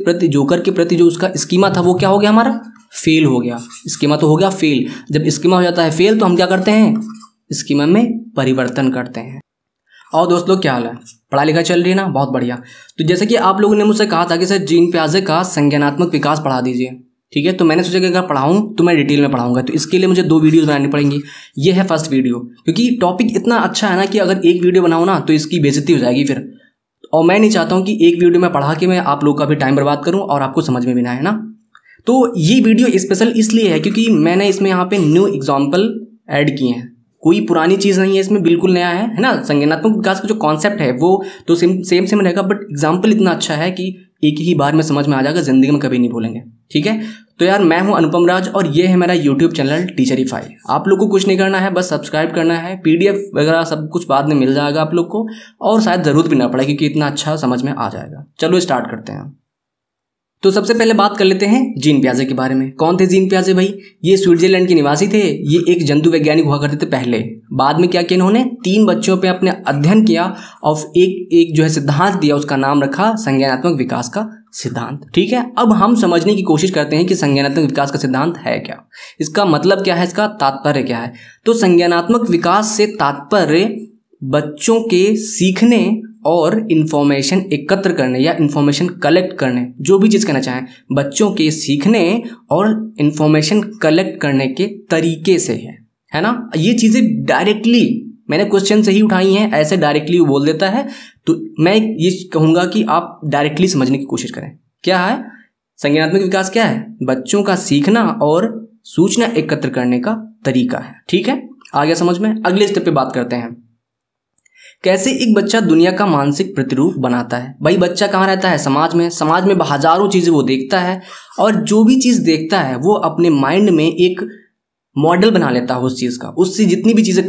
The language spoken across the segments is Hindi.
प्रति जोकर के प्रति जो उसका स्कीमा था वो क्या हो गया, हमारा फेल हो गया। स्कीमा तो हो गया फेल। जब स्कीमा हो जाता है फेल तो हम क्या करते हैं, स्कीमा में परिवर्तन करते हैं। और दोस्त लोग क्या हाल है, पढ़ाई लिखाई चल रही है ना, बहुत बढ़िया। तो जैसे कि आप लोगों ने मुझसे कहा था कि सर जीन पियाजे का संज्ञानात्मक विकास पढ़ा दीजिए, ठीक है। तो मैंने सोचा कि अगर पढ़ाऊँ तो मैं डिटेल में पढ़ाऊंगा, तो इसके लिए मुझे 2 वीडियोस बनानी पड़ेंगी। ये है फर्स्ट वीडियो, क्योंकि टॉपिक इतना अच्छा है ना कि अगर एक वीडियो बनाऊँ ना तो इसकी बेइज्जती हो जाएगी फिर, और मैं नहीं चाहता हूँ कि एक वीडियो में पढ़ा के मैं आप लोग का भी टाइम बर्बाद करूँ और आपको समझ में भी ना आए ना। तो ये वीडियो स्पेशल इसलिए है क्योंकि मैंने इसमें यहाँ पे न्यू एग्जाम्पल ऐड किए हैं, कोई पुरानी चीज़ नहीं है इसमें, बिल्कुल नया है ना। संज्ञानात्मक विकास का जो कॉन्सेप्ट है वो तो सेम रहेगा, बट एग्जाम्पल इतना अच्छा है कि एक ही बार में समझ में आ जाएगा, जिंदगी में कभी नहीं भूलेंगे, ठीक है। तो यार मैं हूं अनुपम राज और ये है मेरा यूट्यूब चैनल टीचरीफाई। आप लोग को कुछ नहीं करना है, बस सब्सक्राइब करना है। PDF वगैरह सब कुछ बाद में मिल जाएगा आप लोग को, और शायद ज़रूरत भी ना पड़े क्योंकि इतना अच्छा समझ में आ जाएगा। चलो स्टार्ट करते हैं। तो सबसे पहले बात कर लेते हैं जीन पियाजे के बारे में। कौन थे जीन पियाजे भाई? ये स्विट्जरलैंड के निवासी थे। ये एक जंतु वैज्ञानिक हुआ करते थे पहले। बाद में क्या किया इन्होंने, 3 बच्चों पे अपने अध्ययन किया और एक जो है सिद्धांत दिया, उसका नाम रखा संज्ञानात्मक विकास का सिद्धांत, ठीक है। अब हम समझने की कोशिश करते हैं कि संज्ञानात्मक विकास का सिद्धांत है क्या, इसका मतलब क्या है, इसका तात्पर्य क्या है। तो संज्ञानात्मक विकास से तात्पर्य बच्चों के सीखने और इन्फॉर्मेशन एकत्र करने या इन्फॉर्मेशन कलेक्ट करने, जो भी चीज़ कहना चाहें, बच्चों के सीखने और इन्फॉर्मेशन कलेक्ट करने के तरीके से है ना। ये चीज़ें डायरेक्टली मैंने क्वेश्चन से ही उठाई हैं, ऐसे डायरेक्टली वो बोल देता है, तो मैं ये कहूँगा कि आप डायरेक्टली समझने की कोशिश करें। क्या है संज्ञानात्मक विकास? क्या है? बच्चों का सीखना और सूचना एकत्र करने का तरीका है, ठीक है। आ गया समझ में? अगले स्टेप पे बात करते हैं, कैसे एक बच्चा दुनिया का मानसिक प्रतिरूप बनाता है। भाई बच्चा कहाँ रहता है? समाज में। समाज में हजारों चीज़ें वो देखता है, और जो भी चीज़ देखता है वो अपने माइंड में एक मॉडल बना लेता है उस चीज़ का। उससे जितनी भी चीज़ें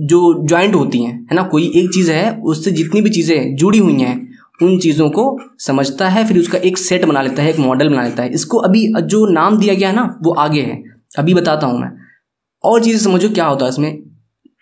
जो ज्वाइंट होती हैं, है ना, कोई एक चीज़ है, उससे जितनी भी चीज़ें जुड़ी हुई हैं उन चीज़ों को समझता है, फिर उसका एक सेट बना लेता है, एक मॉडल बना लेता है। इसको अभी जो नाम दिया गया है ना वो आगे है, अभी बताता हूँ मैं। और चीज़ें समझो क्या होता है इसमें।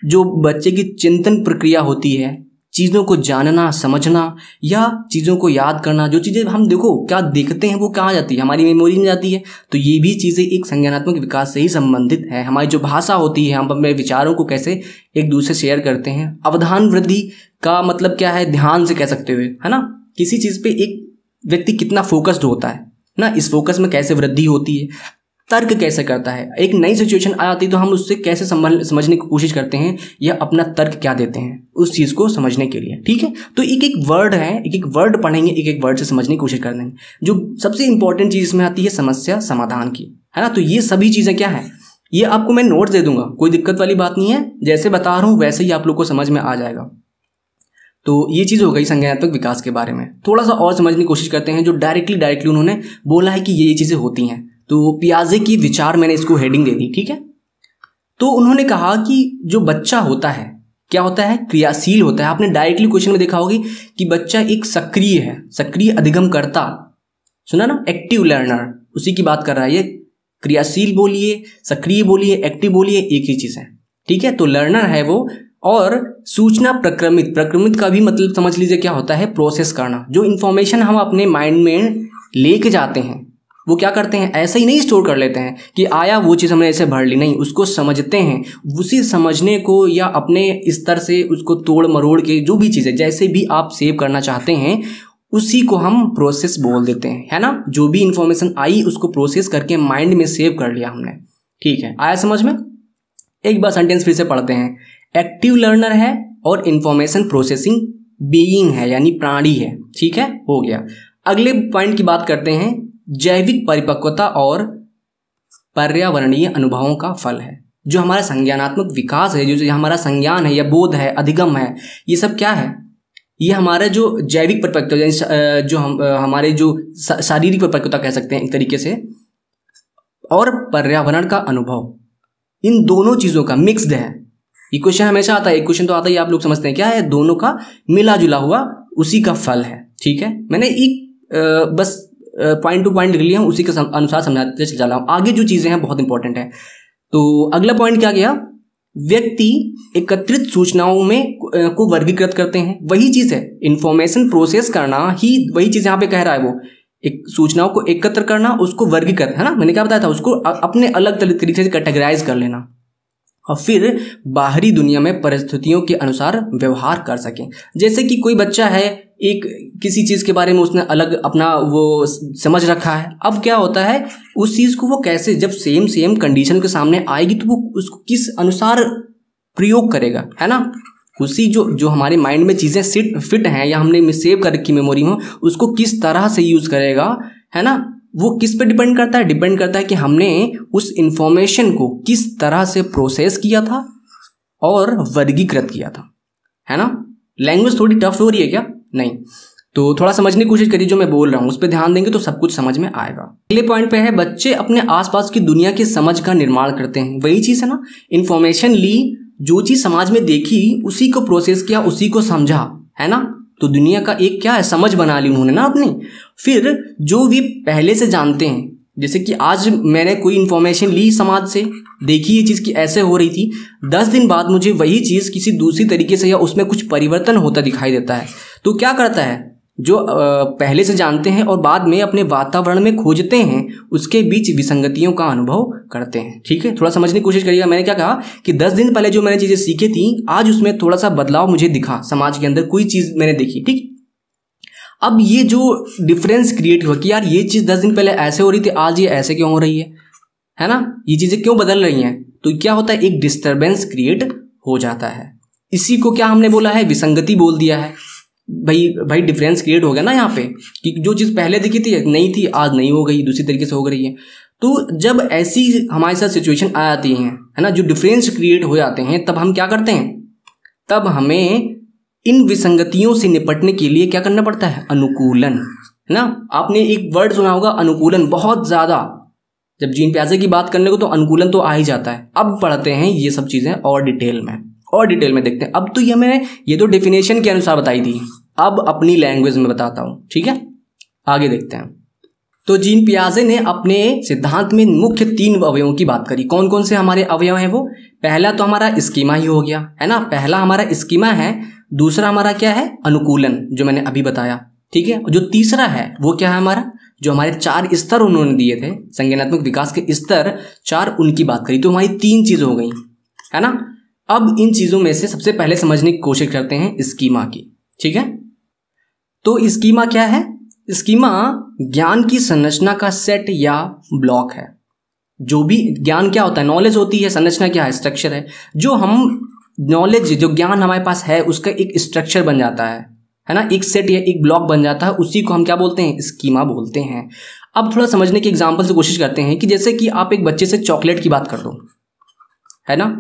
जो बच्चे की चिंतन प्रक्रिया होती है, चीज़ों को जानना, समझना या चीज़ों को याद करना, जो चीज़ें हम देखो क्या देखते हैं वो कहाँ जाती है, हमारी मेमोरी में जाती है। तो ये भी चीज़ें एक संज्ञानात्मक विकास से ही संबंधित है। हमारी जो भाषा होती है, हम अपने विचारों को कैसे एक दूसरे से शेयर करते हैं। अवधान वृद्धि का मतलब क्या है? ध्यान से कह सकते हुए, है ना, किसी चीज़ पे एक व्यक्ति कितना फोकस्ड होता है ना, इस फोकस में कैसे वृद्धि होती है। तर्क कैसे करता है, एक नई सिचुएशन आ जाती है तो हम उससे कैसे समझने की कोशिश करते हैं या अपना तर्क क्या देते हैं उस चीज़ को समझने के लिए, ठीक है। तो एक एक वर्ड है, एक एक वर्ड पढ़ेंगे, एक एक वर्ड से समझने की कोशिश करेंगे। जो सबसे इंपॉर्टेंट चीज़ इसमें आती है समस्या समाधान की, है ना। तो ये सभी चीज़ें क्या है, ये आपको मैं नोट दे दूंगा, कोई दिक्कत वाली बात नहीं है। जैसे बता रहा हूँ वैसे ही आप लोग को समझ में आ जाएगा। तो ये चीज़ हो गई संज्ञानात्मक विकास के बारे में। थोड़ा सा और समझने की कोशिश करते हैं, जो डायरेक्टली उन्होंने बोला है कि ये चीज़ें होती हैं। तो पियाजे की विचार, मैंने इसको हेडिंग दे दी, ठीक है। तो उन्होंने कहा कि जो बच्चा होता है क्या होता है? क्रियाशील होता है। आपने डायरेक्टली क्वेश्चन में देखा होगी कि बच्चा एक सक्रिय है, सक्रिय अधिगमकर्ता, सुना ना, एक्टिव लर्नर, उसी की बात कर रहा है ये। क्रियाशील बोलिए, सक्रिय बोलिए, एक्टिव बोलिए, एक ही चीज़ है, ठीक है। तो लर्नर है वो। और सूचना प्रक्रमित का भी मतलब समझ लीजिए क्या होता है? प्रोसेस करना। जो इन्फॉर्मेशन हम अपने माइंड में लेके जाते हैं वो क्या करते हैं, ऐसे ही नहीं स्टोर कर लेते हैं कि आया वो चीज़ हमने ऐसे भर ली, नहीं, उसको समझते हैं। उसी समझने को या अपने स्तर से उसको तोड़ मरोड़ के, जो भी चीज़ें जैसे भी आप सेव करना चाहते हैं उसी को हम प्रोसेस बोल देते हैं, है ना। जो भी इंफॉर्मेशन आई उसको प्रोसेस करके माइंड में सेव कर लिया हमने, ठीक है। आया समझ में? एक बार सेंटेंस फिर से पढ़ते हैं। एक्टिव लर्नर है और इंफॉर्मेशन प्रोसेसिंग बीइंग है, यानी प्राणी है, ठीक है, हो गया। अगले पॉइंट की बात करते हैं, जैविक परिपक्वता और पर्यावरणीय अनुभवों का फल है। जो हमारा संज्ञानात्मक विकास है, जो हमारा संज्ञान है या बोध है, अधिगम है, ये सब क्या है? ये हमारा जो जैविक परिपक्वता, जो हमारे जो शारीरिक परिपक्वता कह सकते हैं एक तरीके से, और पर्यावरण का अनुभव, इन दोनों चीज़ों का मिक्स्ड है। ये क्वेश्चन हमेशा आता है, एक क्वेश्चन तो आता ही, आप लोग समझते हैं क्या है, दोनों का मिला जुला हुआ उसी का फल है, ठीक है। मैंने एक बस पॉइंट टू पॉइंट लिख लिया हूँ, उसी के अनुसार समझाते चल रहा हूँ। आगे जो चीज़ें हैं बहुत इंपॉर्टेंट है। तो अगला पॉइंट क्या गया, व्यक्ति एकत्रित सूचनाओं में को वर्गीकृत करते हैं। वही चीज़ है, इंफॉर्मेशन प्रोसेस करना ही वही चीज़ यहाँ पे कह रहा है वो। एक सूचनाओं को एकत्र करना, उसको वर्गीकृत, है ना, मैंने क्या बताया था, उसको अपने अलग तरीके से कैटेगराइज कर लेना और फिर बाहरी दुनिया में परिस्थितियों के अनुसार व्यवहार कर सकें। जैसे कि कोई बच्चा है, एक किसी चीज़ के बारे में उसने अलग अपना वो समझ रखा है, अब क्या होता है उस चीज़ को वो कैसे, जब सेम कंडीशन के सामने आएगी तो वो उसको किस अनुसार प्रयोग करेगा, है ना, उसी जो हमारे माइंड में चीज़ें फिट हैं या हमने सेव कर रखी मेमोरी में, उसको किस तरह से यूज़ करेगा, है ना, वो किस पे डिपेंड करता है, डिपेंड करता है कि हमने उस इंफॉर्मेशन को किस तरह से प्रोसेस किया था और वर्गीकृत किया था, है ना। लैंग्वेज थोड़ी टफ हो रही है क्या? नहीं, तो थोड़ा समझने की कोशिश करिए, जो मैं बोल रहा हूँ उस पर ध्यान देंगे तो सब कुछ समझ में आएगा। अगले पॉइंट पे है, बच्चे अपने आसपास की दुनिया की समझ का निर्माण करते हैं। वही चीज़ है ना, इंफॉर्मेशन ली, जो चीज़ समाज में देखी उसी को प्रोसेस किया, उसी को समझा, है ना, तो दुनिया का एक क्या है, समझ बना ली उन्होंने ना अपनी। फिर जो भी पहले से जानते हैं, जैसे कि आज मैंने कोई इन्फॉर्मेशन ली समाज से, देखी ये चीज़ की ऐसे हो रही थी, 10 दिन बाद मुझे वही चीज़ किसी दूसरी तरीके से या उसमें कुछ परिवर्तन होता दिखाई देता है, तो क्या करता है, जो पहले से जानते हैं और बाद में अपने वातावरण में खोजते हैं, उसके बीच विसंगतियों का अनुभव करते हैं। ठीक है, थोड़ा समझने की कोशिश करिएगा। मैंने क्या कहा कि 10 दिन पहले जो मैंने चीज़ें सीखी थी, आज उसमें थोड़ा सा बदलाव मुझे दिखा, समाज के अंदर कोई चीज़ मैंने देखी, ठीक। अब ये जो डिफरेंस क्रिएट हुआ कि यार ये चीज़ 10 दिन पहले ऐसे हो रही थी, आज ये ऐसे क्यों हो रही है ना, ये चीज़ें क्यों बदल रही हैं, तो क्या होता है, एक डिस्टर्बेंस क्रिएट हो जाता है। इसी को क्या हमने बोला है, विसंगति बोल दिया है। भाई डिफरेंस क्रिएट हो गया ना यहाँ पे, कि जो चीज़ पहले दिखी थी नहीं थी, आज नहीं हो गई, दूसरी तरीके से हो रही है। तो जब ऐसी हमारे साथ सिचुएशन आ जाती है ना, जो डिफरेंस क्रिएट हो जाते हैं, तब हम क्या करते हैं, तब हमें इन विसंगतियों से निपटने के लिए क्या करना पड़ता है, अनुकूलन, है ना। आपने एक वर्ड सुना होगा अनुकूलन, बहुत ज़्यादा, जब जीन प्याजे की बात करने को तो अनुकूलन तो आ ही जाता है। अब पढ़ते हैं ये सब चीज़ें और डिटेल में देखते हैं। अब तो ये मैंने ये तो डेफिनेशन के अनुसार बताई थी, अब अपनी लैंग्वेज में बताता हूँ, ठीक है, आगे देखते हैं। तो जीन पियाजे ने अपने सिद्धांत में मुख्य 3 अवयवों की बात करी। कौन कौन से हमारे अवयव हैं वो? पहला तो हमारा स्कीमा ही हो गया, है ना, पहला हमारा स्कीमा है। दूसरा हमारा क्या है, अनुकूलन, जो मैंने अभी बताया, ठीक है। जो तीसरा है वो क्या है हमारा, जो हमारे 4 स्तर उन्होंने दिए थे, संज्ञानात्मक विकास के स्तर 4, उनकी बात करी। तो हमारी 3 चीज़ हो गई, है ना। अब इन चीज़ों में से सबसे पहले समझने की कोशिश करते हैं स्कीमा की, ठीक है। तो स्कीमा क्या है? स्कीमा ज्ञान की संरचना का सेट या ब्लॉक है। जो भी ज्ञान क्या होता है, नॉलेज होती है, संरचना क्या है, स्ट्रक्चर है। जो हम नॉलेज, जो ज्ञान हमारे पास है, उसका एक स्ट्रक्चर बन जाता है ना, एक सेट या एक ब्लॉक बन जाता है, उसी को हम क्या बोलते हैं, स्कीमा बोलते हैं। अब थोड़ा समझने की एग्जांपल से कोशिश करते हैं कि जैसे कि आप एक बच्चे से चॉकलेट की बात कर दो, है ना,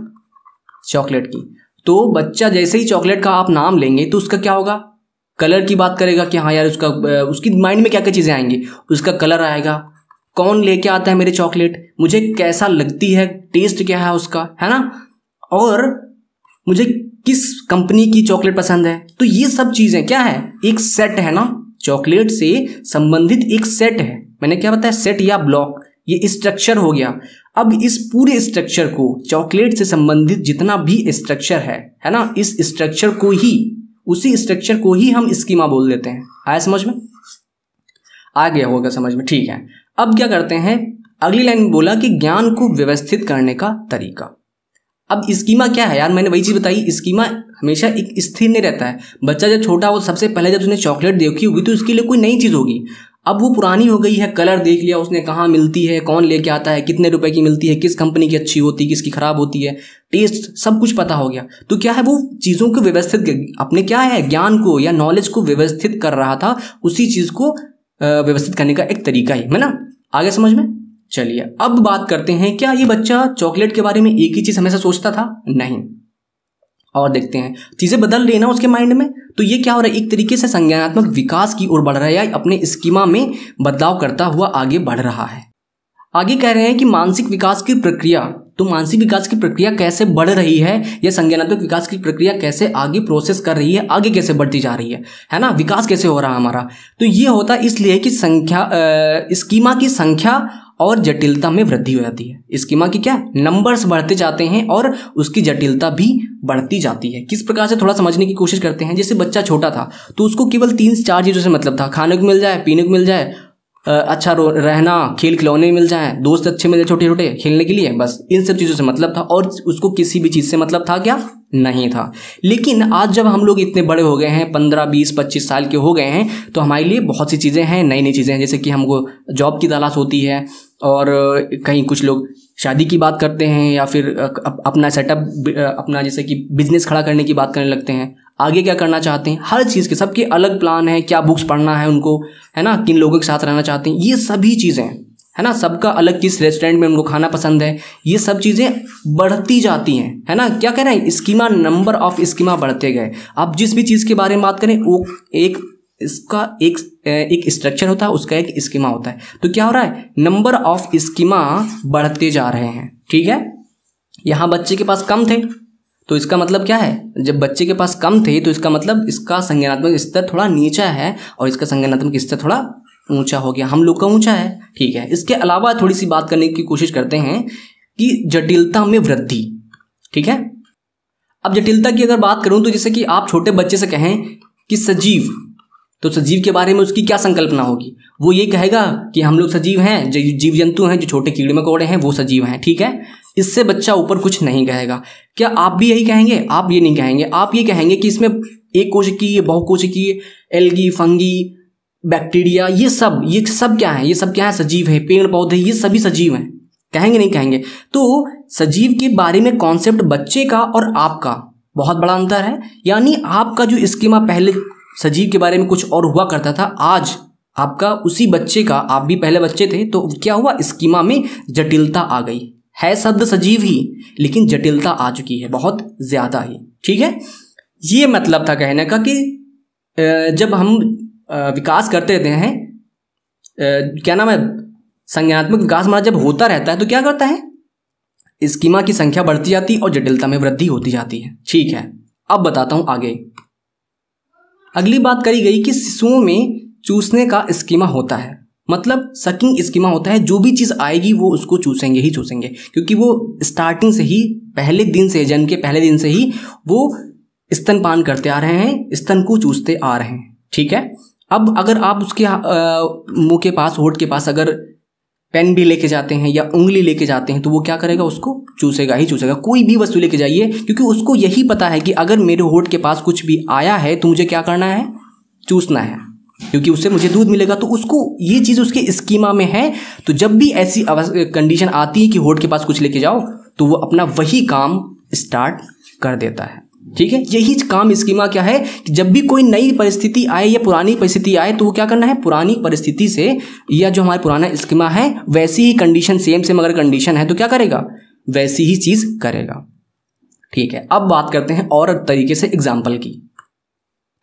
चॉकलेट की, तो बच्चा जैसे ही चॉकलेट का आप नाम लेंगे तो उसका क्या होगा, कलर की बात करेगा कि हाँ यार उसकी माइंड में क्या क्या चीज़ें आएंगी, उसका कलर आएगा, कौन लेके आता है मेरे चॉकलेट, मुझे कैसा लगती है, टेस्ट क्या है उसका, है ना, और मुझे किस कंपनी की चॉकलेट पसंद है। तो ये सब चीज़ें क्या है, एक सेट है ना, चॉकलेट से संबंधित एक सेट है। मैंने क्या बताया, सेट या ब्लॉक, ये स्ट्रक्चर हो गया। अब इस पूरे स्ट्रक्चर को, चॉकलेट से संबंधित जितना भी स्ट्रक्चर है ना, इस स्ट्रक्चर को ही, उसी स्ट्रक्चर को ही हम स्कीमा बोल देते हैं। आया समझ में? आ गया होगा समझ में, ठीक है। अब क्या करते हैं, अगली लाइन में बोला कि ज्ञान को व्यवस्थित करने का तरीका। अब स्कीमा क्या है यार, मैंने वही चीज़ बताई, स्कीमा हमेशा एक स्थिर नहीं रहता है। बच्चा जब छोटा हो, सबसे पहले जब उसने चॉकलेट देखी होगी तो उसके लिए कोई नई चीज़ होगी। अब वो पुरानी हो गई है, कलर देख लिया उसने, कहाँ मिलती है, कौन लेके आता है, कितने रुपए की मिलती है, किस कंपनी की अच्छी होती है, किसकी खराब होती है, टेस्ट सब कुछ पता हो गया। तो क्या है, वो चीज़ों को व्यवस्थित, अपने क्या है, ज्ञान को या नॉलेज को व्यवस्थित कर रहा था, उसी चीज़ को व्यवस्थित करने का एक तरीका ही, है ना। आगे समझ में? चलिए अब बात करते हैं, क्या ये बच्चा चॉकलेट के बारे में एक ही चीज़ हमेशा सोचता था? नहीं। और देखते हैं, चीज़ें बदल रही है ना उसके माइंड में, तो ये क्या हो रहा है, एक तरीके से संज्ञानात्मक विकास की ओर बढ़ रहा है, या अपने स्कीमा में बदलाव करता हुआ आगे बढ़ रहा है। आगे कह रहे हैं कि मानसिक विकास की प्रक्रिया, तो मानसिक विकास की प्रक्रिया कैसे बढ़ रही है, या संज्ञानात्मक विकास की प्रक्रिया कैसे आगे प्रोसेस कर रही है, आगे कैसे बढ़ती जा रही है ना, विकास कैसे हो रहा है हमारा। तो ये होता है इसलिए कि स्कीमा की संख्या और जटिलता में वृद्धि हो जाती है। स्कीमा की क्या, नंबर्स बढ़ते जाते हैं और उसकी जटिलता भी बढ़ती जाती है। किस प्रकार से, थोड़ा समझने की कोशिश करते हैं। जैसे बच्चा छोटा था तो उसको केवल 3-4 चीज़ों से मतलब था, खाने को मिल जाए, पीने को मिल जाए, अच्छा रहना, खेल खिलौने मिल जाएं, दोस्त अच्छे मिले छोटे छोटे खेलने के लिए, बस इन सब चीज़ों से मतलब था। और उसको किसी भी चीज़ से मतलब था क्या? नहीं था। लेकिन आज जब हम लोग इतने बड़े हो गए हैं, 15, 20, 25 साल के हो गए हैं, तो हमारे लिए बहुत सी चीज़ें हैं, नई नई चीज़ें हैं। जैसे कि हमको जॉब की तलाश होती है, और कहीं कुछ लोग शादी की बात करते हैं, या फिर अपना सेटअप, अपना जैसे कि बिजनेस खड़ा करने की बात करने लगते हैं, आगे क्या करना चाहते हैं, हर चीज़ के सबके अलग प्लान है, क्या बुक्स पढ़ना है उनको, है ना, किन लोगों के साथ रहना चाहते हैं, ये सभी चीज़ें, है ना, सबका अलग किस रेस्टोरेंट में उनको खाना पसंद है, ये सब चीज़ें बढ़ती जाती हैं, है ना। क्या कह रहे हैं? स्कीमा, नंबर ऑफ स्कीमा बढ़ते गए। आप जिस भी चीज़ के बारे में बात करें, वो इसका एक स्ट्रक्चर होता है, उसका एक स्कीमा होता है। तो क्या हो रहा है? नंबर ऑफ स्कीमा बढ़ते जा रहे हैं, ठीक है। यहाँ बच्चे के पास कम थे, तो इसका मतलब क्या है? जब बच्चे के पास कम थे तो इसका मतलब इसका संज्ञानात्मक स्तर थोड़ा नीचा है, और इसका संज्ञानात्मक स्तर थोड़ा ऊंचा हो गया। हम लोग का ऊंचा है, ठीक है। इसके अलावा थोड़ी सी बात करने की कोशिश करते हैं कि जटिलता में वृद्धि, ठीक है। अब जटिलता की अगर बात करूं, तो जैसे कि आप छोटे बच्चे से कहें कि सजीव, तो सजीव के बारे में उसकी क्या संकल्पना होगी? वो ये कहेगा कि हम लोग सजीव हैं, जो जीव जंतु हैं, जो छोटे कीड़े मकोड़े हैं, वो सजीव हैं, ठीक है। इससे बच्चा ऊपर कुछ नहीं कहेगा। क्या आप भी यही कहेंगे? आप ये नहीं कहेंगे। आप ये कहेंगे कि इसमें एक कोशिकीय, बहुकोशिकीय, एल्गी, फंगी, बैक्टीरिया, ये सब क्या है? ये सब क्या है? सजीव है। पेड़ पौधे, ये सभी सजीव हैं। कहेंगे नहीं कहेंगे? तो सजीव के बारे में कॉन्सेप्ट बच्चे का और आपका बहुत बड़ा अंतर है। यानी आपका जो स्कीमा पहले सजीव के बारे में कुछ और हुआ करता था, आज आपका उसी बच्चे का, आप भी पहले बच्चे थे, तो क्या हुआ? स्कीमा में जटिलता आ गई है। शब्द सजीव ही, लेकिन जटिलता आ चुकी है बहुत ज्यादा ही, ठीक है। ये मतलब था कहने का कि जब हम विकास करते रहते हैं, क्या नाम है, संज्ञानात्मक विकास हमारा जब होता रहता है, तो क्या करता है? स्कीमा की संख्या बढ़ती जाती है और जटिलता में वृद्धि होती जाती है, ठीक है। अब बताता हूं आगे। अगली बात करी गई कि शिशुओं में चूसने का स्कीमा होता है, मतलब सकिंग स्कीमा होता है। जो भी चीज़ आएगी वो उसको चूसेंगे ही चूसेंगे, क्योंकि वो स्टार्टिंग से ही, पहले दिन से, जन्म के पहले दिन से ही वो स्तनपान करते आ रहे हैं, स्तन को चूसते आ रहे हैं, ठीक है। अब अगर आप उसके मुंह के पास, होठ के पास अगर पेन भी लेके जाते हैं या उंगली लेके जाते हैं, तो वो क्या करेगा? उसको चूसेगा ही चूसेगा। कोई भी वस्तु लेके जाइए, क्योंकि उसको यही पता है कि अगर मेरे होठ के पास कुछ भी आया है तो मुझे क्या करना है? चूसना है, क्योंकि उससे मुझे दूध मिलेगा। तो उसको ये चीज़ उसके स्कीमा में है। तो जब भी ऐसी कंडीशन आती है कि होठ के पास कुछ लेके जाओ, तो वो अपना वही काम स्टार्ट कर देता है, ठीक है। यही काम स्कीमा क्या है कि जब भी कोई नई परिस्थिति आए या पुरानी परिस्थिति आए, तो वो क्या करना है? पुरानी परिस्थिति से, या जो हमारा पुराना स्कीमा है, वैसी ही कंडीशन, सेम अगर कंडीशन है तो क्या करेगा? वैसी ही चीज करेगा, ठीक है। अब बात करते हैं और तरीके से एग्जाम्पल की।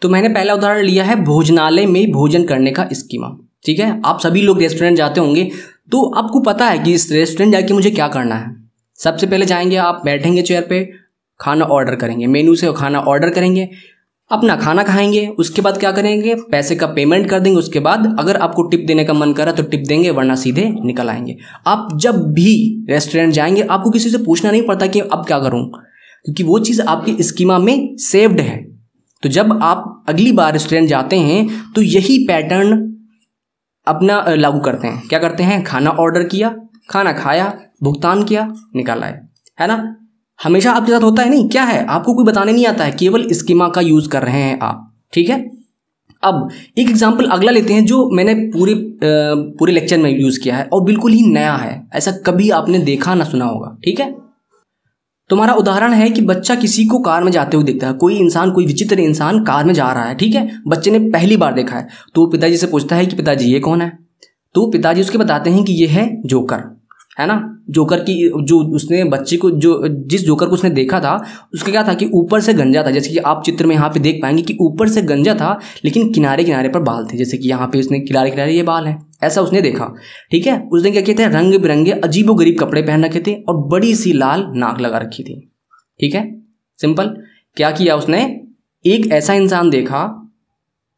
तो मैंने पहला उदाहरण लिया है भोजनालय में भोजन करने का स्कीमा, ठीक है। आप सभी लोग रेस्टोरेंट जाते होंगे, तो आपको पता है कि इस रेस्टोरेंट जाके मुझे क्या करना है। सबसे पहले जाएंगे, आप बैठेंगे चेयर पे, खाना ऑर्डर करेंगे, मेनू से खाना ऑर्डर करेंगे, अपना खाना खाएंगे। उसके बाद क्या करेंगे? पैसे का पेमेंट कर देंगे। उसके बाद अगर आपको टिप देने का मन करा तो टिप देंगे, वरना सीधे निकल आएंगे। आप जब भी रेस्टोरेंट जाएंगे, आपको किसी से पूछना नहीं पड़ता कि अब क्या करूं, क्योंकि वो चीज़ आपके स्कीमा में सेव्ड है। तो जब आप अगली बार रेस्टोरेंट जाते हैं तो यही पैटर्न अपना लागू करते हैं। क्या करते हैं? खाना ऑर्डर किया, खाना खाया, भुगतान किया, निकल आए, है ना। हमेशा आपके साथ होता है नहीं? क्या है? आपको कोई बताने नहीं आता है, केवल स्कीमा का यूज कर रहे हैं आप, ठीक है। अब एक एग्जांपल अगला लेते हैं, जो मैंने पूरे लेक्चर में यूज किया है और बिल्कुल ही नया है, ऐसा कभी आपने देखा ना सुना होगा, ठीक है। तुम्हारा उदाहरण है कि बच्चा किसी को कार में जाते हुए देखता है, कोई इंसान, कोई विचित्र इंसान कार में जा रहा है, ठीक है। बच्चे ने पहली बार देखा है, तो वो पिताजी से पूछता है कि पिताजी ये कौन है? तो पिताजी उसके बताते हैं कि ये है जोकर, है ना। जोकर की, जो उसने बच्चे को, जो जिस जोकर को उसने देखा था, उसका क्या था कि ऊपर से गंजा था। जैसे कि आप चित्र में यहाँ पे देख पाएंगे कि ऊपर से गंजा था, लेकिन किनारे किनारे पर बाल थे। जैसे कि यहाँ पे उसने किनारे किनारे ये बाल हैं, ऐसा उसने देखा, ठीक है। उसने क्या किए थे? रंग बिरंगे अजीबोगरीब कपड़े पहन रखे थे और बड़ी सी लाल नाक लगा रखी थी, ठीक है। सिंपल। क्या किया उसने? एक ऐसा इंसान देखा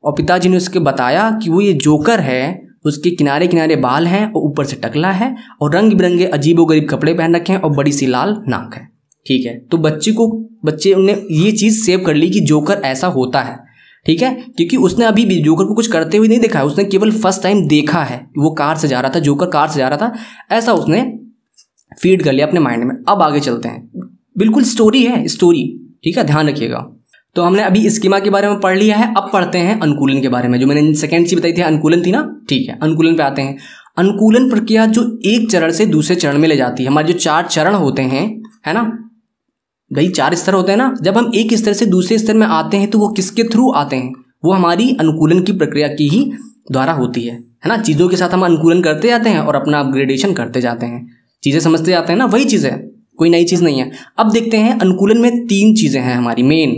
और पिताजी ने उसके बताया कि वो ये जोकर है, उसके किनारे किनारे बाल हैं और ऊपर से टकला है और रंग बिरंगे अजीबोगरीब कपड़े पहन रखे हैं और बड़ी सी लाल नाक है, ठीक है। तो बच्चे ने ये चीज़ सेव कर ली कि जोकर ऐसा होता है, ठीक है, क्योंकि उसने अभी भी जोकर को कुछ करते हुए नहीं देखा है, उसने केवल फर्स्ट टाइम देखा है, वो कार से जा रहा था, जोकर कार से जा रहा था, ऐसा उसने फीड कर लिया अपने माइंड में। अब आगे चलते हैं, बिल्कुल स्टोरी है, स्टोरी, ठीक है, ध्यान रखिएगा। तो हमने अभी स्कीमा के बारे में पढ़ लिया है, अब पढ़ते हैं अनुकूलन के बारे में। जो मैंने सेकंड चीज बताई थी अनुकूलन थी ना, ठीक है, अनुकूलन पे आते हैं। अनुकूलन प्रक्रिया जो एक चरण से दूसरे चरण में ले जाती है। हमारे जो 4 चरण होते हैं, है ना भाई, 4 स्तर होते हैं ना, जब हम एक स्तर से दूसरे स्तर में आते हैं तो वो किसके थ्रू आते हैं, वो हमारी अनुकूलन की प्रक्रिया की ही द्वारा होती है ना। चीज़ों के साथ हम अनुकूलन करते जाते हैं और अपना अपग्रेडेशन करते जाते हैं, चीज़ें समझते जाते हैं ना, वही चीज़ है, कोई नई चीज़ नहीं है। अब देखते हैं अनुकूलन में 3 चीज़ें हैं हमारी मेन।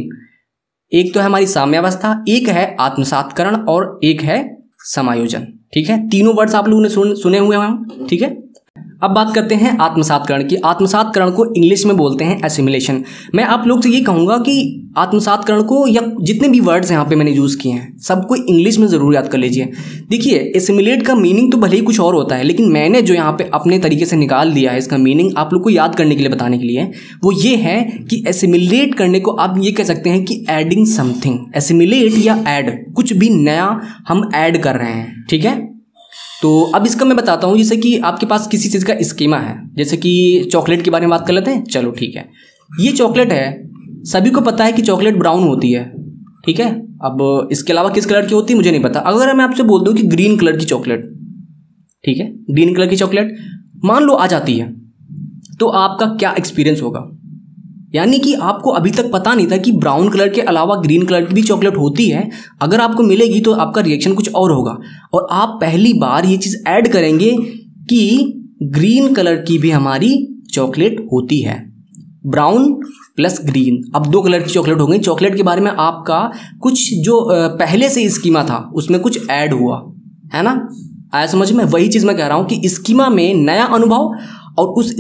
एक तो है हमारी साम्यावस्था, एक है आत्मसात्करण और एक है समायोजन, ठीक है। तीनों वर्ड्स आप लोगों ने सुने हुए हैं, ठीक है। अब बात करते हैं आत्मसात्करण की। आत्मसात्करण को इंग्लिश में बोलते हैं एसिमिलेशन। मैं आप लोग से ये कहूँगा कि आत्मसात्करण को, या जितने भी वर्ड्स यहाँ पे मैंने यूज़ किए हैं, सबको इंग्लिश में ज़रूर याद कर लीजिए। देखिए, एसिमिलेट का मीनिंग तो भले ही कुछ और होता है, लेकिन मैंने जो यहाँ पे अपने तरीके से निकाल दिया है इसका मीनिंग आप लोग को याद करने के लिए, बताने के लिए, वो ये है कि एसिमिलेट करने को आप ये कह सकते हैं कि एडिंग समथिंग। एसिमिलेट या ऐड, कुछ भी नया हम ऐड कर रहे हैं, ठीक है। तो अब इसका मैं बताता हूँ, जैसे कि आपके पास किसी चीज़ का स्कीमा है, जैसे कि चॉकलेट के बारे में बात कर लेते हैं, चलो ठीक है। ये चॉकलेट है, सभी को पता है कि चॉकलेट ब्राउन होती है, ठीक है। अब इसके अलावा किस कलर की होती है मुझे नहीं पता। अगर मैं आपसे बोल दूँ कि ग्रीन कलर की चॉकलेट, ठीक है, ग्रीन कलर की चॉकलेट मान लो आ जाती है, तो आपका क्या एक्सपीरियंस होगा। यानी कि आपको अभी तक पता नहीं था कि ब्राउन कलर के अलावा ग्रीन कलर की भी चॉकलेट होती है। अगर आपको मिलेगी तो आपका रिएक्शन कुछ और होगा, और आप पहली बार ये चीज़ ऐड करेंगे कि ग्रीन कलर की भी हमारी चॉकलेट होती है। ब्राउन प्लस ग्रीन, अब 2 कलर की चॉकलेट हो गई। चॉकलेट के बारे में आपका कुछ जो पहले से स्कीमा था उसमें कुछ ऐड हुआ, है ना, आया समझ में। वही चीज़ मैं कह रहा हूँ कि स्कीमा में नया अनुभव और उस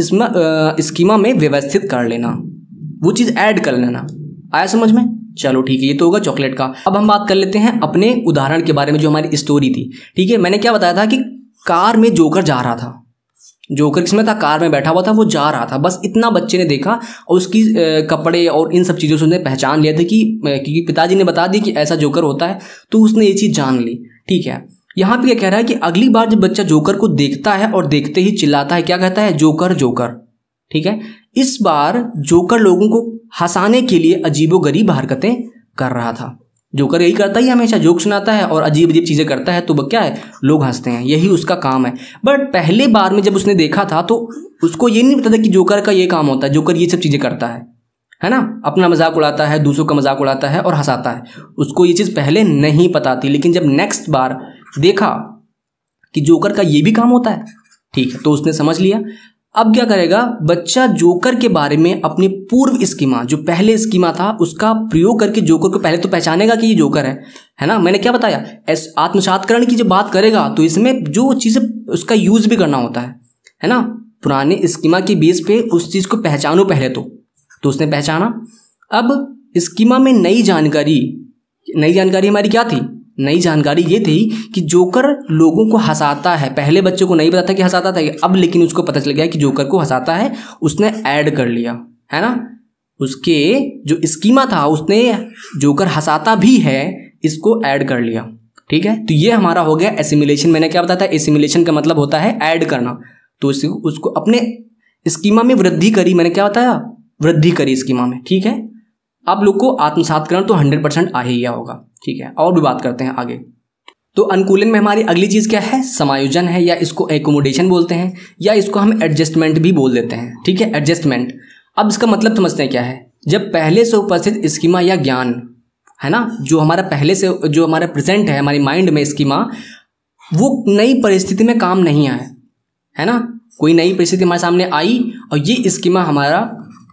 स्कीमा में व्यवस्थित कर लेना, वो चीज़ ऐड कर लेना, आया समझ में। चलो ठीक है, ये तो होगा चॉकलेट का। अब हम बात कर लेते हैं अपने उदाहरण के बारे में, जो हमारी स्टोरी थी, ठीक है। मैंने क्या बताया था कि कार में जोकर जा रहा था, जोकर किसमें था, कार में बैठा हुआ था, वो जा रहा था, बस इतना बच्चे ने देखा और उसकी कपड़े और इन सब चीज़ों से उसने पहचान लिया था कि क्योंकि पिताजी ने बता दी कि ऐसा जोकर होता है, तो उसने ये चीज़ जान ली, ठीक है। यहाँ पे क्या कह रहा है कि अगली बार जब बच्चा जोकर को देखता है और देखते ही चिल्लाता है, क्या कहता है, जोकर जोकर, ठीक है। इस बार जोकर लोगों को हंसाने के लिए अजीबोगरीब हरकतें कर रहा था। जोकर यही करता ही, हमेशा जोक सुनाता है और अजीब अजीब चीज़ें करता है, तो वो क्या है, लोग हंसते हैं, यही उसका काम है। बट पहले बार में जब उसने देखा था तो उसको ये नहीं पता था कि जोकर का ये काम होता है, जोकर ये सब चीज़ें करता है ना, अपना मजाक उड़ाता है, दूसरों का मजाक उड़ाता है और हंसाता है। उसको ये चीज़ पहले नहीं पता थी, लेकिन जब नेक्स्ट बार देखा कि जोकर का ये भी काम होता है, ठीक है, तो उसने समझ लिया। अब क्या करेगा बच्चा, जोकर के बारे में अपनी पूर्व स्कीमा, जो पहले स्कीमा था, उसका प्रयोग करके जोकर को पहले तो पहचानेगा कि ये जोकर है ना। मैंने क्या बताया, आत्मसात्करण की जब बात करेगा तो इसमें जो चीज़ें उसका यूज भी करना होता है ना। पुराने स्कीमा के बेस पे उस चीज़ को पहचानो पहले तो उसने पहचाना। अब स्कीमा में नई जानकारी हमारी क्या थी, नई जानकारी ये थी कि जोकर लोगों को हंसाता है। पहले बच्चों को नहीं पता था कि हंसाता था, अब लेकिन उसको पता चल गया कि जोकर को हंसाता है, उसने ऐड कर लिया, है ना। उसके जो स्कीमा था उसने जोकर हंसाता भी है, इसको ऐड कर लिया, ठीक है। तो ये हमारा हो गया एसिमिलेशन। मैंने क्या बताया था, एसिमिलेशन का मतलब होता है ऐड करना। तो उसको अपने स्कीमा में वृद्धि करी, मैंने क्या बताया, वृद्धि करी स्कीमा में, ठीक है। आप लोग को आत्मसात्करण तो 100% आ ही गया होगा, ठीक है। और भी बात करते हैं आगे। तो अनुकूलन में हमारी अगली चीज़ क्या है, समायोजन है, या इसको एकोमोडेशन बोलते हैं, या इसको हम एडजस्टमेंट भी बोल देते हैं, ठीक है, एडजस्टमेंट। अब इसका मतलब समझते हैं क्या है। जब पहले से उपस्थित स्कीमा या ज्ञान है ना, जो हमारा पहले से, जो हमारा प्रेजेंट है हमारी माइंड में स्कीमा, वो नई परिस्थिति में काम नहीं आया, है ना। कोई नई परिस्थिति हमारे सामने आई और ये स्कीमा हमारा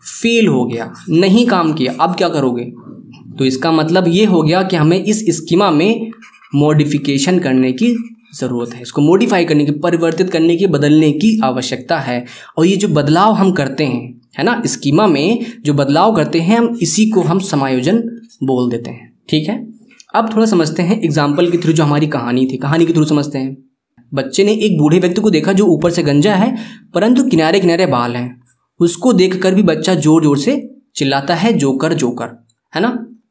फेल हो गया, नहीं काम किया, अब क्या करोगे। तो इसका मतलब ये हो गया कि हमें इस स्कीमा में मॉडिफिकेशन करने की ज़रूरत है, इसको मॉडिफाई करने की, परिवर्तित करने की, बदलने की आवश्यकता है। और ये जो बदलाव हम करते हैं, है ना, स्कीमा में जो बदलाव करते हैं हम, इसी को हम समायोजन बोल देते हैं, ठीक है। अब थोड़ा समझते हैं एग्जाम्पल के थ्रू, जो हमारी कहानी थी, कहानी के थ्रू समझते हैं। बच्चे ने एक बूढ़े व्यक्ति को देखा जो ऊपर से गंजा है परंतु किनारे किनारे बाल हैं। उसको देखकर भी बच्चा जोर जोर से चिल्लाता है, जोकर जोकर, है ना।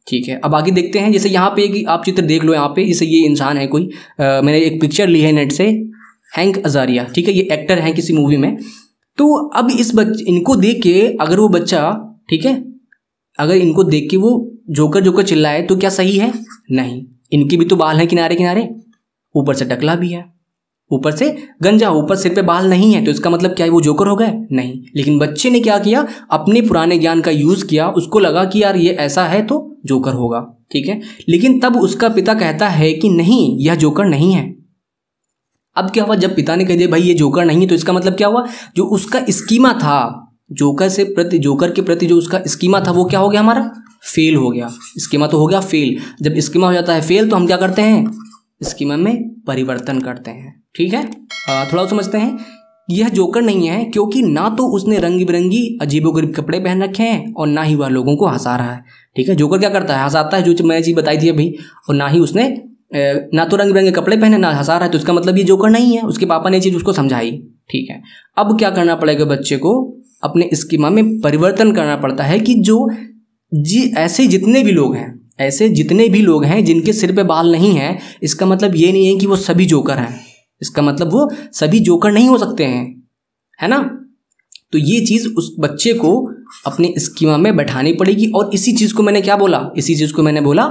ठीक है, अब आगे देखते हैं। जैसे यहाँ पे कि आप चित्र देख लो, यहाँ पे जैसे ये इंसान है कोई, मैंने एक पिक्चर ली है नेट से, हैंक अजारिया, ठीक है, ये एक्टर हैं किसी मूवी में। तो अब इनको देख के अगर वो बच्चा, ठीक है, अगर इनको देख के वो जोकर जोकर चिल्लाए तो क्या सही है? नहीं, इनकी भी तो बाल हैं किनारे किनारे, ऊपर से टकला भी है, ऊपर से गंजा, ऊपर सिर पे बाल नहीं है, तो इसका मतलब क्या है, वो जोकर हो गए? नहीं। लेकिन बच्चे ने क्या किया, अपने पुराने ज्ञान का यूज किया, उसको लगा कि यार ये ऐसा है तो जोकर होगा, ठीक है। लेकिन तब उसका पिता कहता है कि नहीं, यह जोकर नहीं है। अब क्या हुआ, जब पिता ने कह दिया भाई ये जोकर नहीं, तो इसका मतलब क्या हुआ, जो उसका स्कीमा था जोकर के प्रति जो उसका स्कीमा था वो क्या हो गया, हमारा फेल हो गया। स्कीमा तो हो गया फेल। जब स्कीमा हो जाता है फेल तो हम क्या करते हैं, स्कीमा में परिवर्तन करते हैं, ठीक है। थोड़ा समझते हैं, यह जोकर नहीं है क्योंकि ना तो उसने रंग बिरंगी अजीबोगरीब कपड़े पहन रखे हैं और ना ही वह लोगों को हंसा रहा है, ठीक है। जोकर क्या करता है, हंसाता है, जो मैंने चीज़ बताई थी अभी, और ना ही उसने ना तो रंग बिरंगे कपड़े पहने ना हंसा रहा है, तो इसका मतलब ये जोकर नहीं है। उसके पापा ने चीज़ उसको समझाई, ठीक है। अब क्या करना पड़ेगा, बच्चे को अपने स्कीमा में परिवर्तन करना पड़ता है कि ऐसे जितने भी लोग हैं जिनके सिर पे बाल नहीं है, इसका मतलब ये नहीं है कि वो सभी जोकर हैं, इसका मतलब वो सभी जोकर नहीं हो सकते हैं, है ना। तो ये चीज़ उस बच्चे को अपने स्कीमा में बैठानी पड़ेगी। और इसी चीज़ को मैंने बोला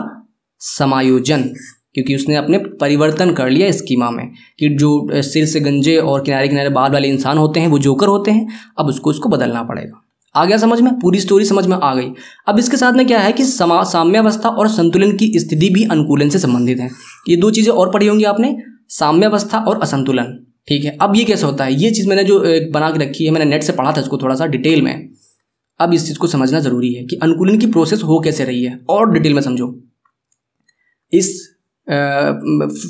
समायोजन, क्योंकि उसने अपने परिवर्तन कर लिया स्कीमा में कि जो सिर से गंजे और किनारे किनारे बाल वाले इंसान होते हैं वो जोकर होते हैं। अब उसको बदलना पड़ेगा। आ गया समझ में, पूरी स्टोरी समझ में आ गई। अब इसके साथ में क्या है कि साम्यावस्था और संतुलन की स्थिति भी अनुकूलन से संबंधित है। ये दो चीज़ें और पढ़ी होंगी आपने, साम्यावस्था और असंतुलन, ठीक है। अब ये कैसे होता है, ये चीज़ मैंने जो बना के रखी है, मैंने नेट से पढ़ा था इसको थोड़ा सा डिटेल में। अब इस चीज़ को समझना ज़रूरी है कि अनुकूलन की प्रोसेस हो कैसे रही है, और डिटेल में समझो इस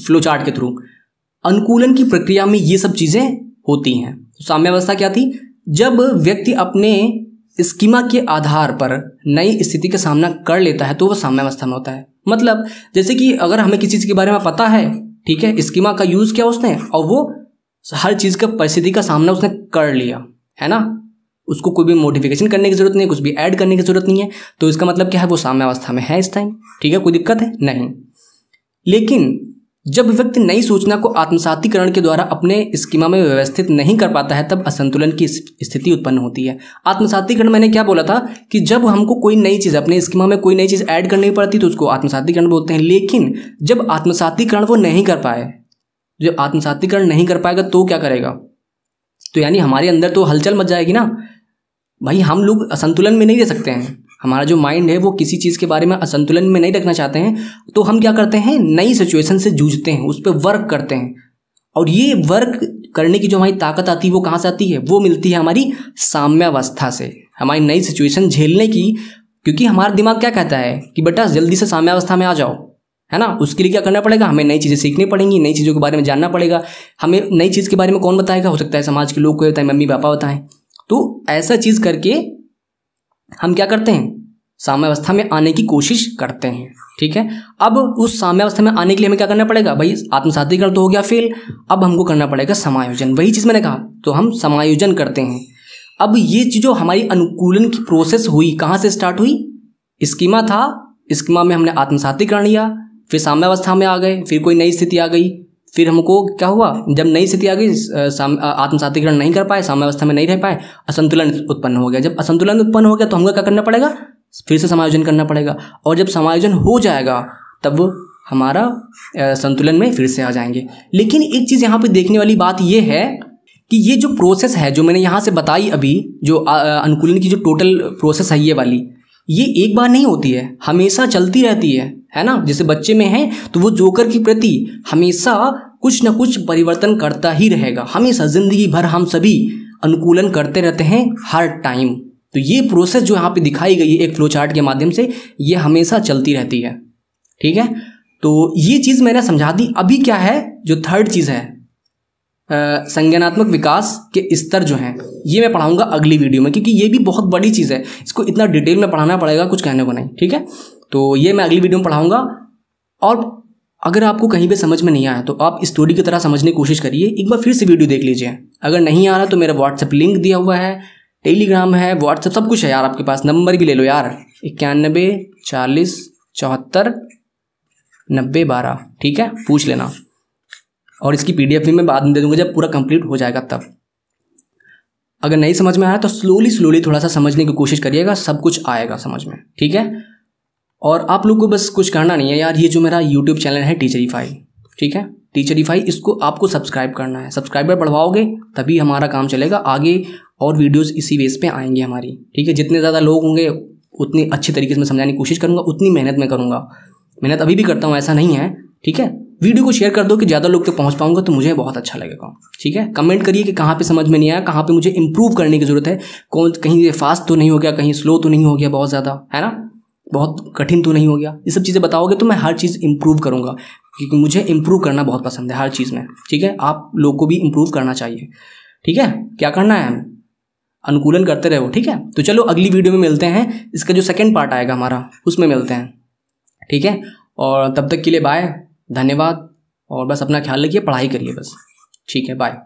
फ्लो चार्ट के थ्रू। अनुकूलन की प्रक्रिया में ये सब चीज़ें होती हैं। साम्यावस्था क्या थी, जब व्यक्ति अपने स्कीमा के आधार पर नई स्थिति का सामना कर लेता है तो वो साम्यावस्था में होता है। मतलब जैसे कि अगर हमें किसी चीज़ के बारे में पता है, ठीक है, स्कीमा का यूज़ किया उसने और वो हर चीज़ का परिस्थिति का सामना उसने कर लिया, है ना, उसको कोई भी मॉडिफिकेशन करने की जरूरत नहीं है, कुछ भी ऐड करने की जरूरत नहीं है, तो इसका मतलब क्या है, वो साम्यावस्था में है इस टाइम, ठीक है, कोई दिक्कत है नहीं। लेकिन जब व्यक्ति नई सूचना को आत्मसातीकरण के द्वारा अपने स्कीमा में व्यवस्थित नहीं कर पाता है तब असंतुलन की स्थिति उत्पन्न होती है। आत्मसातीकरण मैंने क्या बोला था कि जब हमको कोई नई चीज़, अपने स्कीमा में कोई नई चीज़ ऐड करनी पड़ती तो उसको आत्मसातीकरण बोलते हैं। लेकिन जब आत्मसातीकरण वो नहीं कर पाए, जब आत्मसातीकरण नहीं कर पाएगा तो क्या करेगा, तो यानी हमारे अंदर तो हलचल मच जाएगी ना भाई। हम लोग असंतुलन में नहीं रह सकते हैं, हमारा जो माइंड है वो किसी चीज़ के बारे में असंतुलन में नहीं रखना चाहते हैं, तो हम क्या करते हैं, नई सिचुएशन से जूझते हैं, उस पर वर्क करते हैं। और ये वर्क करने की जो हमारी ताकत आती है वो कहाँ से आती है, वो मिलती है हमारी साम्यावस्था से, हमारी नई सिचुएशन झेलने की। क्योंकि हमारा दिमाग क्या कहता है कि बेटा जल्दी से साम्यावस्था में आ जाओ, है ना। उसके लिए क्या करना पड़ेगा, हमें नई चीज़ें सीखनी पड़ेंगी, नई चीज़ों के बारे में जानना पड़ेगा। हमें नई चीज़ के बारे में कौन बताएगा, हो सकता है समाज के लोग कोई बताए, मम्मी पापा बताएं। तो ऐसा चीज़ करके हम क्या करते हैं, साम्यावस्था में आने की कोशिश करते हैं, ठीक है। अब उस साम्यावस्था में आने के लिए हमें क्या करना पड़ेगा, भाई आत्मसातीकरण तो हो गया फेल, अब हमको करना पड़ेगा समायोजन। वही चीज़ मैंने कहा, तो हम समायोजन करते हैं। अब ये चीज़ जो हमारी अनुकूलन की प्रोसेस हुई, कहाँ से स्टार्ट हुई, स्कीमा था, स्कीमा में हमने आत्मसातीकरण लिया, फिर साम्यावस्था में आ गए, फिर कोई नई स्थिति आ गई, फिर हमको क्या हुआ, जब नई स्थिति आ गई आत्मसातीकरण नहीं कर पाए, साम्यावस्था में नहीं रह पाए, असंतुलन उत्पन्न हो गया। जब असंतुलन उत्पन्न हो गया तो हमको क्या करना पड़ेगा, फिर से समायोजन करना पड़ेगा। और जब समायोजन हो जाएगा तब वो हमारा संतुलन में फिर से आ जाएंगे। लेकिन एक चीज़ यहाँ पे देखने वाली बात ये है कि ये जो प्रोसेस है जो मैंने यहाँ से बताई अभी, जो अनुकूलन की जो टोटल प्रोसेस है ये वाली, ये एक बार नहीं होती है, हमेशा चलती रहती है ना। जैसे बच्चे में है तो वो जोकर के प्रति हमेशा कुछ ना कुछ परिवर्तन करता ही रहेगा, हमेशा ज़िंदगी भर हम सभी अनुकूलन करते रहते हैं हर टाइम। तो ये प्रोसेस जो यहाँ पे दिखाई गई है एक फ्लो चार्ट के माध्यम से, ये हमेशा चलती रहती है, ठीक है। तो ये चीज़ मैंने समझा दी। अभी क्या है, जो थर्ड चीज़ है, संज्ञानात्मक विकास के स्तर जो हैं, ये मैं पढ़ाऊंगा अगली वीडियो में, क्योंकि ये भी बहुत बड़ी चीज़ है, इसको इतना डिटेल में पढ़ाना पड़ेगा, कुछ कहने को नहीं, ठीक है। तो ये मैं अगली वीडियो में पढ़ाऊंगा। और अगर आपको कहीं पे समझ में नहीं आया तो आप स्टोरी की तरह समझने की कोशिश करिए, एक बार फिर से वीडियो देख लीजिए। अगर नहीं आ रहा तो मेरा व्हाट्सएप लिंक दिया हुआ है, टेलीग्राम है, व्हाट्सएप सब कुछ है यार आपके पास, नंबर भी ले लो यार, 91 40 74 90 12, ठीक है, पूछ लेना। और इसकी PDF भी मैं बाद में दे दूंगा जब पूरा कंप्लीट हो जाएगा तब। अगर नहीं समझ में आया तो स्लोली थोड़ा सा समझने की कोशिश करिएगा, सब कुछ आएगा समझ में, ठीक है। और आप लोग को बस कुछ करना नहीं है यार, ये जो मेरा यूट्यूब चैनल है टीचरीफाई, ठीक है, टीचरीफाई, इसको आपको सब्सक्राइब करना है। सब्सक्राइबर बढ़वाओगे तभी हमारा काम चलेगा आगे, और वीडियोस इसी बेस पे आएंगी हमारी, ठीक है। जितने ज़्यादा लोग होंगे उतनी अच्छी तरीके से मैं समझाने की कोशिश करूँगा, उतनी मेहनत मैं करूँगा। मेहनत अभी भी करता हूँ, ऐसा नहीं है, ठीक है। वीडियो को शेयर कर दो कि ज़्यादा लोग तक पहुँच पाऊँगा तो मुझे बहुत अच्छा लगेगा, ठीक है। कमेंट करिए कि कहाँ पे समझ में नहीं आया, कहाँ पे मुझे इंप्रूव करने की ज़रूरत है, कहीं ये फास्ट तो नहीं हो गया, कहीं स्लो तो नहीं हो गया बहुत ज़्यादा, है ना, बहुत कठिन तो नहीं हो गया। ये सब चीज़ें बताओगे तो मैं हर चीज़ इंप्रूव करूँगा, क्योंकि मुझे इंप्रूव करना बहुत पसंद है हर चीज़ में, ठीक है। आप लोग को भी इंप्रूव करना चाहिए, ठीक है। क्या करना है, अनुकूलन करते रहो, ठीक है। तो चलो अगली वीडियो में मिलते हैं, इसका जो सेकंड पार्ट आएगा हमारा उसमें मिलते हैं, ठीक है। और तब तक के लिए बाय, धन्यवाद, और बस अपना ख्याल रखिए, पढ़ाई करिए बस, ठीक है, बाय।